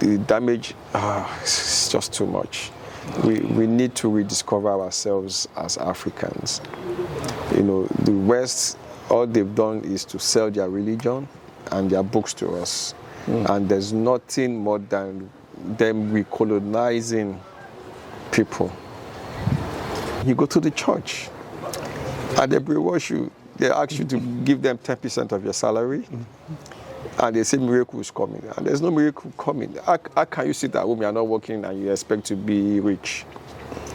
the damage is just too much. We need to rediscover ourselves as Africans. You know, the West, all they've done is to sell their religion and their books to us. And there's nothing more than them recolonizing people. You go to the church and they brainwash you. They ask you to give them 10% of your salary, and they say miracle is coming. And there's no miracle coming. How can you sit at home, you're not working, and you expect to be rich?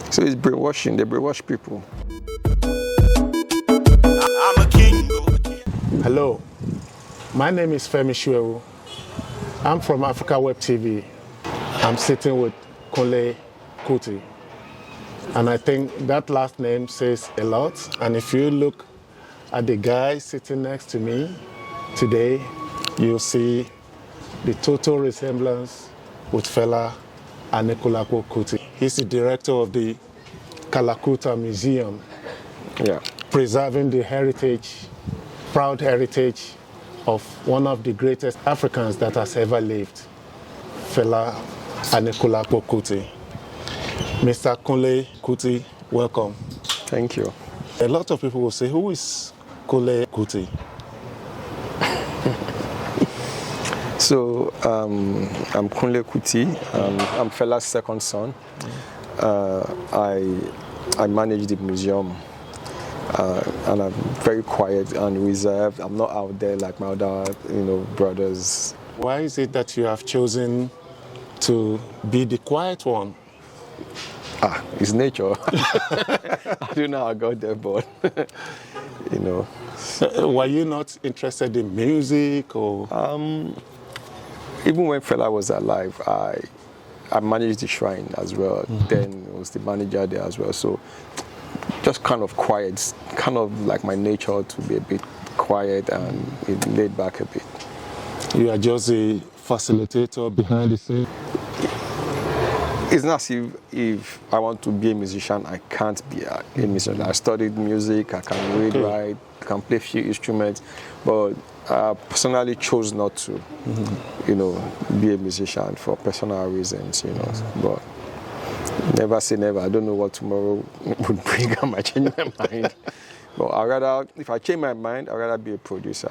So it's brainwashing. They brainwash people. I'm a king. Hello, my name is Femi Shuewu. I'm from Africa Web TV. I'm sitting with Kunle Kuti. And I think that last name says a lot. And if you look at the guy sitting next to me today, you'll see the total resemblance with fella Anikulapo-Kuti. He's the director of the Kalakuta Museum, preserving the heritage, proud heritage of one of the greatest Africans that has ever lived, fella Anikulapo-Kuti. Mr. Kunle Kuti, welcome. Thank you. A lot of people will say, who is Kunle Kuti? So I'm Kunle Kuti. I'm fella's second son. I manage the museum, and I'm very quiet and reserved. I'm not out there like my other, brothers. Why is it that you have chosen to be the quiet one? It's nature. I don't know how I got there, but Were you not interested in music or? Even when fella was alive, I managed the shrine as well. Then I was the manager there as well. So just kind of quiet, kind of like my nature to be a bit quiet and laid back a bit. You are just a facilitator behind the scene? It's not as if I want to be a musician, I can't be a musician. I studied music, I can read, write, I can play a few instruments, but I personally chose not to, be a musician for personal reasons, But never say never. I don't know what tomorrow would bring. I might change my mind. But if I change my mind, I'd rather be a producer,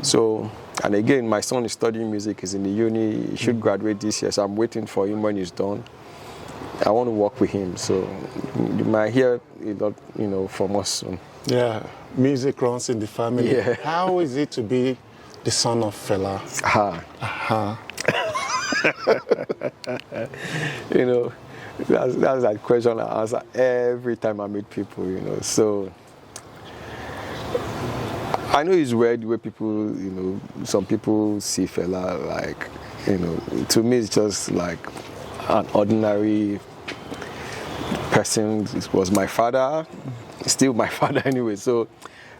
So, and again, my son is studying music, he's in the uni, he should graduate this year, so I'm waiting for him when he's done. I want to work with him, so you might hear a lot, from us soon. Yeah, music runs in the family. Yeah. How is it to be the son of fella? That's that question I answer every time I meet people, So I know it's weird the way people, some people see fella like, to me it's just like an ordinary person. It was my father, still my father anyway. So,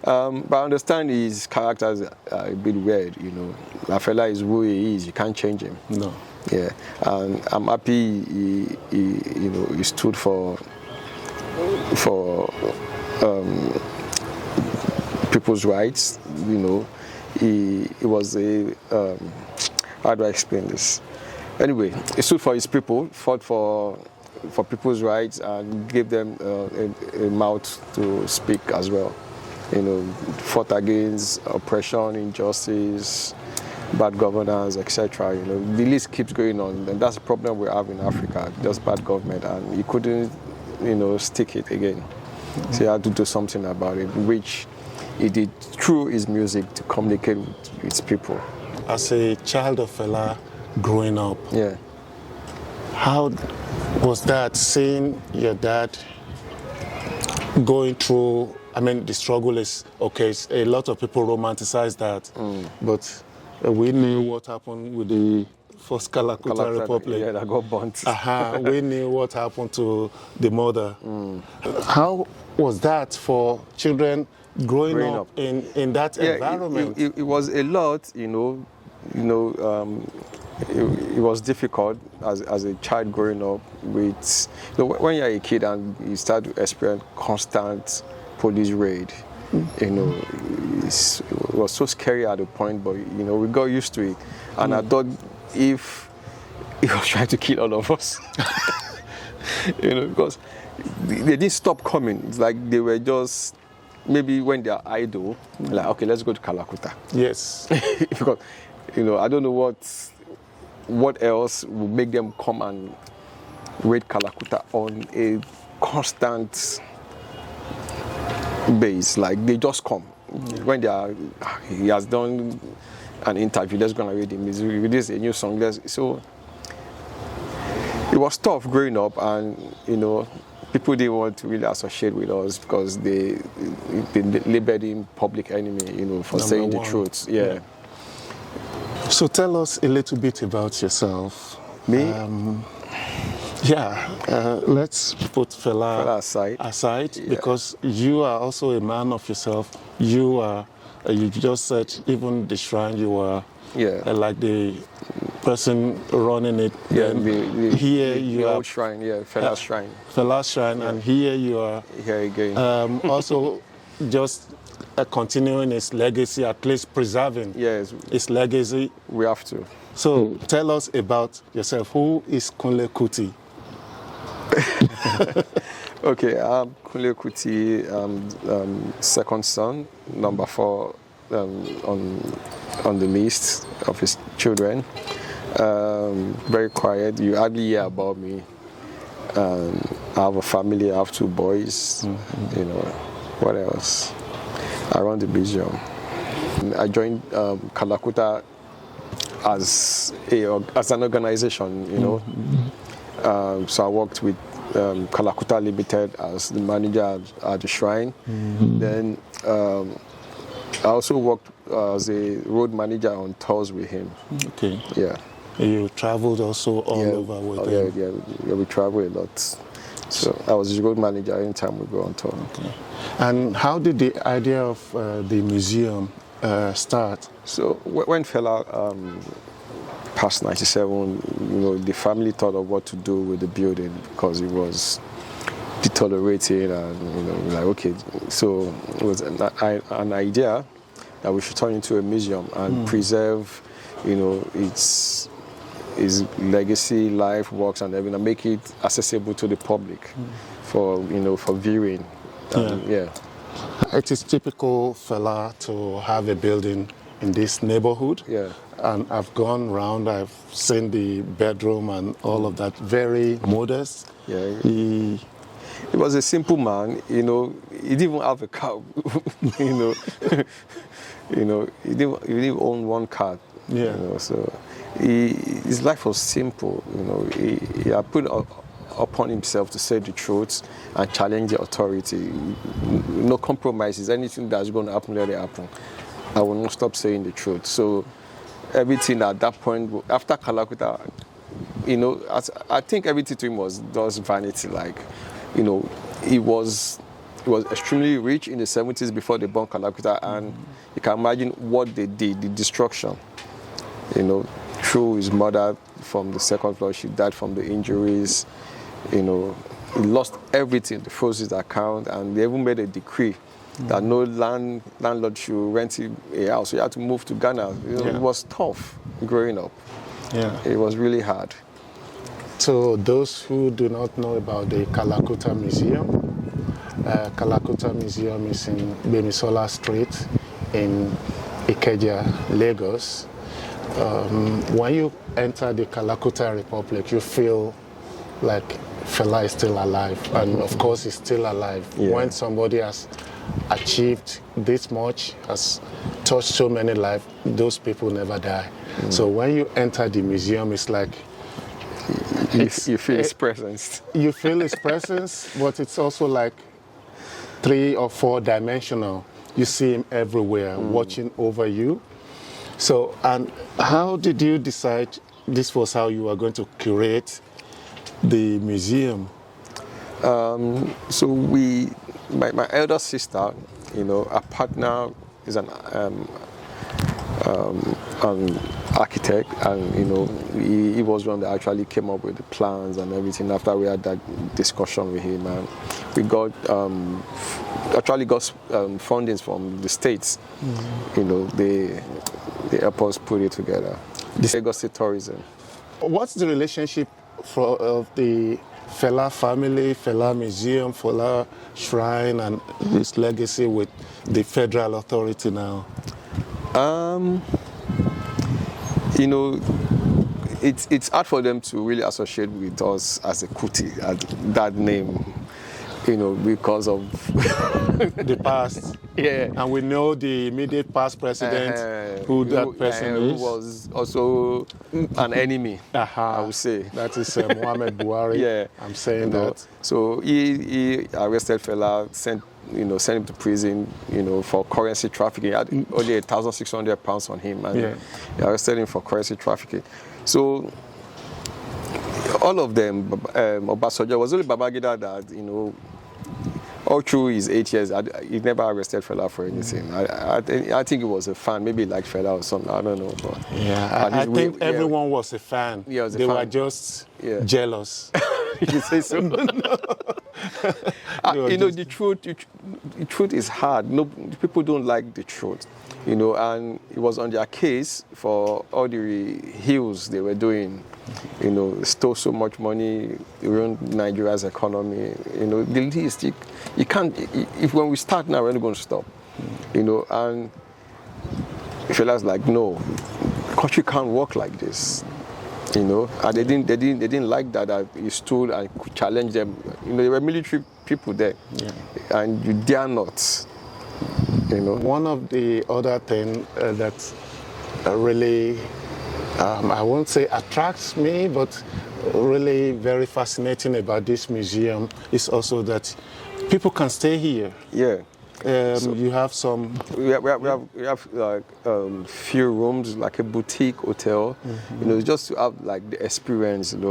but I understand his characters are a bit weird, That fella is who he is. You can't change him. No. Yeah, and I'm happy he stood for people's rights. He was a how do I explain this? Anyway, he stood for his people, fought for people's rights, and gave them a mouth to speak as well. Fought against oppression, injustice, bad governance, etc. The list keeps going on, and that's the problem we have in Africa. Just bad government, and he couldn't, stick it again. So he had to do something about it, which he did through his music to communicate with his people. As a child of fella growing up, how was that, seeing your dad going through? I mean, the struggle is okay. A lot of people romanticize that, but we knew what happened with the first Kalakuta Republic. Yeah, that got burnt. We knew what happened to the mother. How was that for children growing up in that environment? It was a lot, it was difficult as a child growing up with, when you're a kid and you start to experience constant police raid, it was so scary at a point, but we got used to it. And I thought if he was trying to kill all of us. Because they didn't stop coming. It's like they were just, maybe when they are idle, like, okay, let's go to Kalakuta. Yes. Because, I don't know what else would make them come and raid Kalakuta on a constant base. Like, they just come. When he has done an interview, let's go and raid him. He's released a new song. So it was tough growing up, and people didn't want to really associate with us because they labeled him public enemy, for saying the truth. Yeah. So tell us a little bit about yourself. Me? Let's put Fela aside because you are also a man of yourself. You just said even the shrine, you are like the person running it. Yeah, here you are old shrine, Fela's shrine. Fela's shrine, and here you are. Here again. Also, just continuing his legacy, at least preserving his legacy. We have to. So tell us about yourself. Who is Kunle Kuti? Okay, I'm Kunle Kuti, second son, number 4 on the list of his children. Very quiet. You hardly hear about me. I have a family. I have 2 boys. What else? I run the museum. I joined Kalakuta as an organization. So I worked with Kalakuta Limited as the manager at the shrine. Then I also worked as a road manager on tours with him. Okay. Yeah. You traveled also all over with him? Yeah, we travel a lot. So I was the road manager anytime we go on tour. Okay. And how did the idea of the museum start? So when Fela past 97, the family thought of what to do with the building because it was deteriorating, and like, okay, so it was an idea that we should turn into a museum and preserve, its legacy, life, works, and everything, and make it accessible to the public for viewing. It is typical Fela to have a building in this neighborhood. Yeah. And I've gone round, I've seen the bedroom and all of that, very modest. Yeah. He was a simple man, he didn't even have a car, he didn't own one car, so his life was simple, he had put upon himself to say the truth and challenge the authority. No compromises, anything that's going to happen, let it happen. I will not stop saying the truth. So everything at that point, after Kalakuta, I think everything to him was just vanity. Like, he was extremely rich in the 70s before they burned Kalakuta, and you can imagine what they did, the destruction. Through his mother from the 2nd floor, she died from the injuries. He lost everything, they froze his account, and they even made a decree that no landlord should rent him a house. So he had to move to Ghana. It was tough growing up. Yeah. It was really hard. So those who do not know about the Kalakuta Museum, Kalakuta Museum is in Bemisola Street in Ikeja, Lagos. When you enter the Kalakuta Republic, you feel like Fela is still alive, and of course he's still alive. Yeah. When somebody has achieved this much, has touched so many lives, those people never die. So when you enter the museum, it's like you feel his presence. You feel his presence, but it's also like 3 or 4 dimensional. You see him everywhere, watching over you. So, and how did you decide this was how you were going to curate the museum? So my elder sister, our partner is an architect, and he was one that actually came up with the plans and everything. After we had that discussion with him, and we got fundings from the states. They helped us put it together. The Lagos State Tourism. What's the relationship of the Fela family, Fela Museum, Fela Shrine, and his legacy with the federal authority now? You know, it's hard for them to really associate with us as a Kuti, as that name, you know, because of The past. yeah. And we know the immediate past president, who that person who is. was also an enemy, Aha. I would say. That is Muhammad Buhari. Yeah, I'm saying you know, that. So he arrested Fela, sent him to prison, for currency trafficking. He had only £1,600 on him, and Yeah. he arrested him for currency trafficking. So all of them, Obasanjo, was only Babangida that, all through his 8 years, he never arrested Fela for anything. I think he was a fan, maybe like Fela or something, I don't know. But Yeah, I think everyone was a fan. Yeah, was a they fan. were just Yeah. jealous. You say so? The truth is hard. No, people don't like the truth, and it was on their case for all the hills they were doing. Stole so much money, ruined Nigeria's economy. The list, you can't, if when we start now, we're not going to stop. And Fela's like, no, country can't work like this. And they didn't like that he stood and could challenge them. There were military people there, and you dare not. One of the other things that really, I won't say attracts me, but really very fascinating about this museum is also that people can stay here. Yeah. You have some. We have like few rooms, like a boutique hotel. Just to have like the experience, in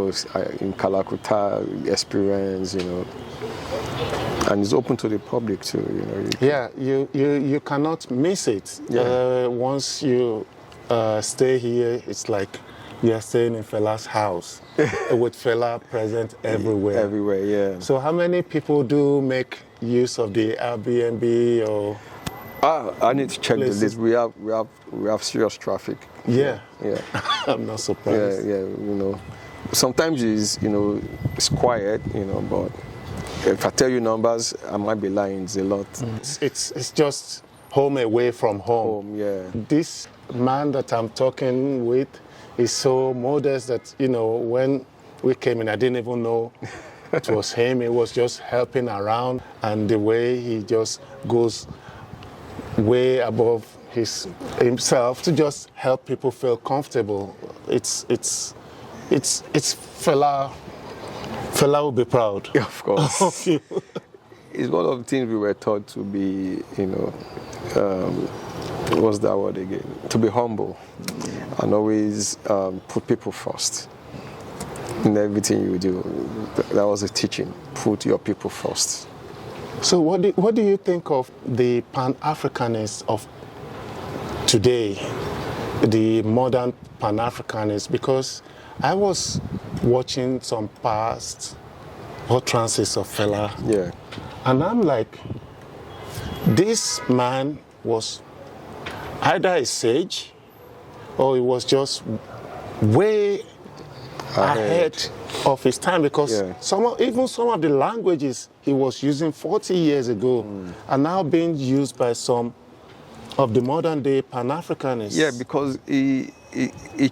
Kalakuta experience, and it's open to the public too. You cannot miss it. Yeah. Once you stay here, it's like you are staying in Fela's house with Fela present everywhere. Everywhere, yeah. So how many people do make use of the Airbnb or? I need to check places? the list. We have serious traffic. Yeah. Yeah. I'm not surprised. Yeah. Sometimes it's quiet, but if I tell you numbers, I might be lying. It's a lot. It's just home away from home. Yeah. This man that I'm talking with is so modest that, when we came in, I didn't even know it was him. He was just helping around, and the way he just goes way above himself to just help people feel comfortable. It's Fela. Fela will be proud. Yeah, of course. Of you. It's one of the things we were taught to be, what's that word again? To be humble and always put people first in everything you do. That was a teaching. Put your people first. So what do you think of the Pan-Africanists of today, the modern Pan-Africanists? Because I was watching some past utterances of Fela. Yeah. And I'm like, this man was either a sage or he was just way ahead of his time, because even some of the languages he was using 40 years ago are now being used by some of the modern day Pan-Africanists. Yeah, because he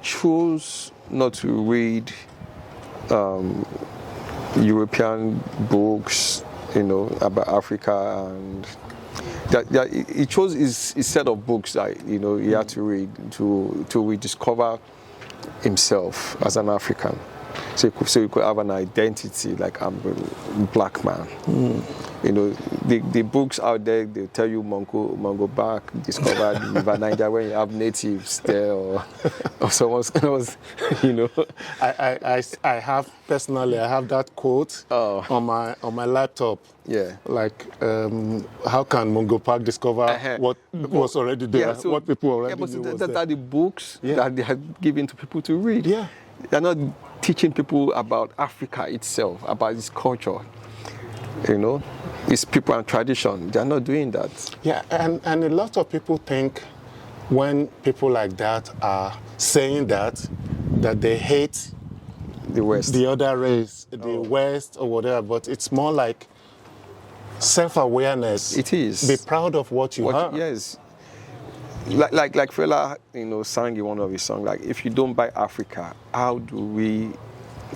chose not to read European books, about Africa, and that he chose his set of books that he had to read to rediscover himself as an African, so he could have an identity, like I'm a black man. The books out there, they tell you Mongo back discovered River Niger when you have natives there, or someone else, I have personally, I have that quote on my laptop. Yeah. Like, how can Mungo Park discover what was already there, Yeah, so, what people already but knew was that there? are the books that they have given to people to read. Yeah. They're not teaching people about Africa itself, about its culture, its people and tradition. They're not doing that. Yeah, and a lot of people think when people like that are saying that they hate the West. the other race, the West or whatever, but it's more like self-awareness. It is. Be proud of what you have. Yes. Like Fela, sang in one of his songs, like, if you don't buy Africa, how do we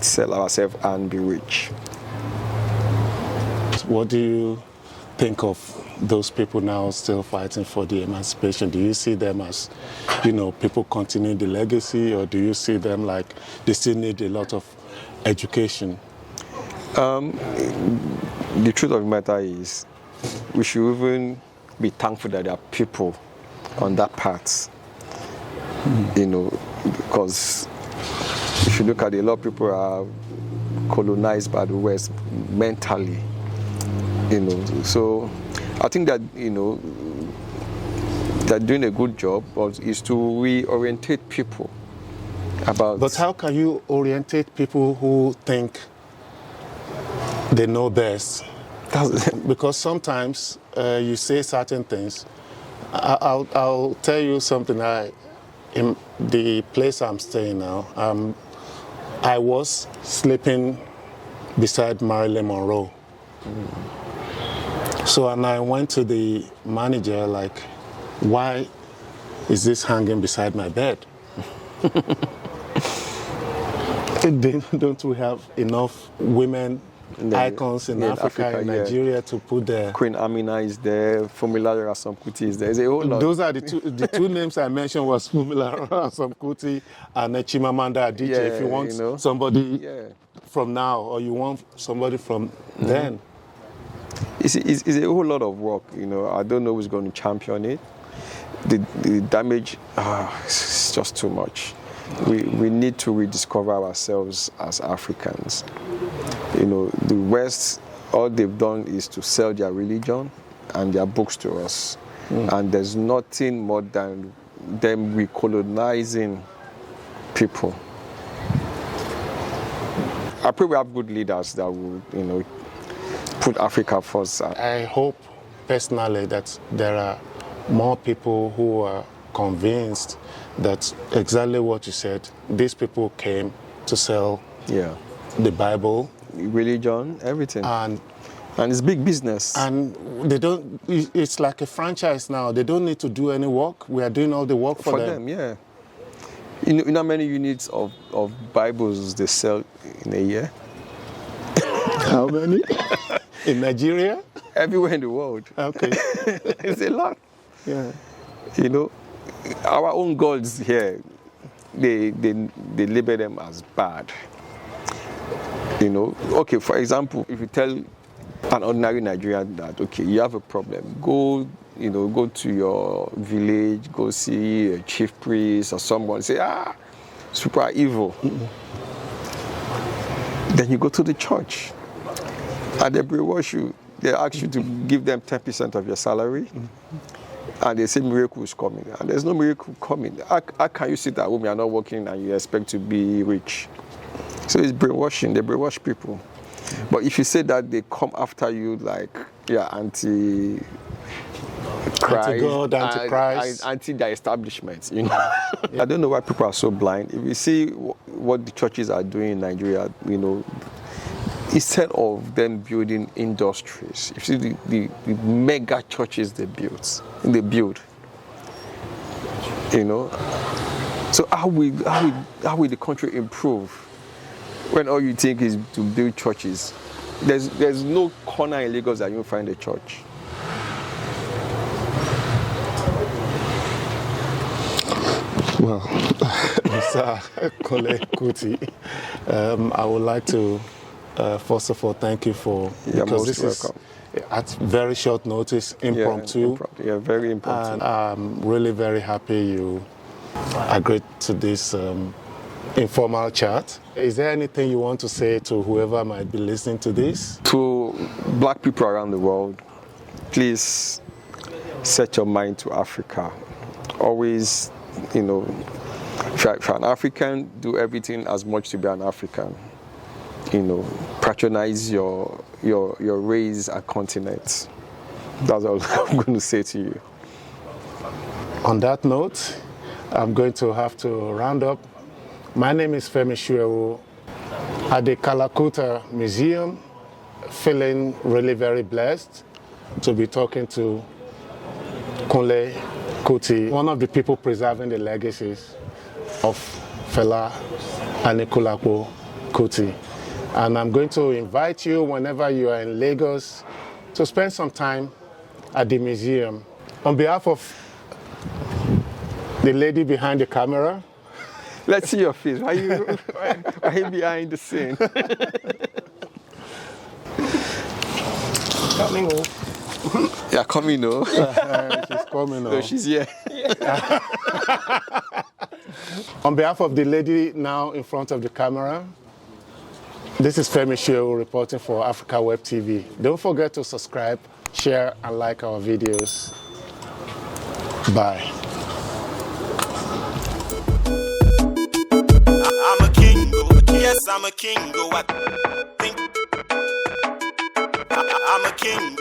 sell ourselves and be rich? What do you think of those people now still fighting for the emancipation? Do you see them as, people continuing the legacy, or do you see them like they still need a lot of education? The truth of the matter is, we should even be thankful that there are people on that path, because if you look at it, a lot of people are colonized by the West mentally, So I think that, they're doing a good job, but is to reorientate people about. But how can you orientate people who think they know best? Because sometimes you say certain things. I'll tell you something. In the place I'm staying now, I was sleeping beside Marilyn Monroe. So, and I went to the manager like, why is this hanging beside my bed? Don't we have enough women icons in Africa, in Nigeria, to put there? Queen Amina is there, Anikulapo-Kuti is there. There's a whole lot. Those are the two names I mentioned was Anikulapo-Kuti and Chimamanda Adichie. Yeah, if you want somebody from now, or you want somebody from then. It's a whole lot of work, I don't know who's going to champion it. The damage, it's just too much. We need to rediscover ourselves as Africans. The West, all they've done is to sell their religion and their books to us. And there's nothing more than them recolonizing people. I pray we have good leaders that will, put Africa first. I hope personally that there are more people who are convinced that exactly what you said, these people came to sell the Bible, religion, everything. And it's big business. And it's like a franchise now. They don't need to do any work. We are doing all the work for them. Yeah. You know how many units of Bibles they sell in a year? How many? In Nigeria? Everywhere in the world. Okay. It's a lot. Yeah. Our own gods here, they label them as bad. Okay, for example, if you tell an ordinary Nigerian that, okay, you have a problem, go to your village, go see a chief priest or someone, say, super evil. Then you go to the church, and they brainwash you. They ask you to give them 10% of your salary, and they say miracle is coming. And there's no miracle coming. How can you sit at home, you're not working, and you expect to be rich? So it's brainwashing. They brainwash people. But if you say that, they come after you like anti-God, anti-Christ, anti their establishment. I don't know why people are so blind. If you see what the churches are doing in Nigeria, instead of them building industries, you see the mega churches they build. So how will the country improve when all you think is to build churches? There's no corner in Lagos that you won't find a church. Well, Mr. Kunle Kuti, I would like to first of all thank you for, because this welcome. Is at very short notice, impromptu. Yeah, very impromptu. And I'm really very happy you agreed to this informal chat. Is there anything you want to say to whoever might be listening to this? To black people around the world, please set your mind to Africa. Always, if you're an African, do everything as much to be an African. Patronize your race and continent. That's all I'm going to say to you. On that note, I'm going to have to round up. My name is Femi Shuewu. at the Kalakuta Museum, feeling really very blessed to be talking to Kunle Kuti, one of the people preserving the legacies of Fela Anikulapo-Kuti. And I'm going to invite you whenever you are in Lagos to spend some time at the museum. On behalf of the lady behind the camera. Let's see your face. Why you behind the scene? Coming home. Yeah, coming though. She's coming home. No, she's here. On behalf of the lady now in front of the camera, this is Femi Sheo reporting for Africa Web TV. Don't forget to subscribe, share, and like our videos. Bye. I'm a king, yes, I'm a king. I think I'm a king.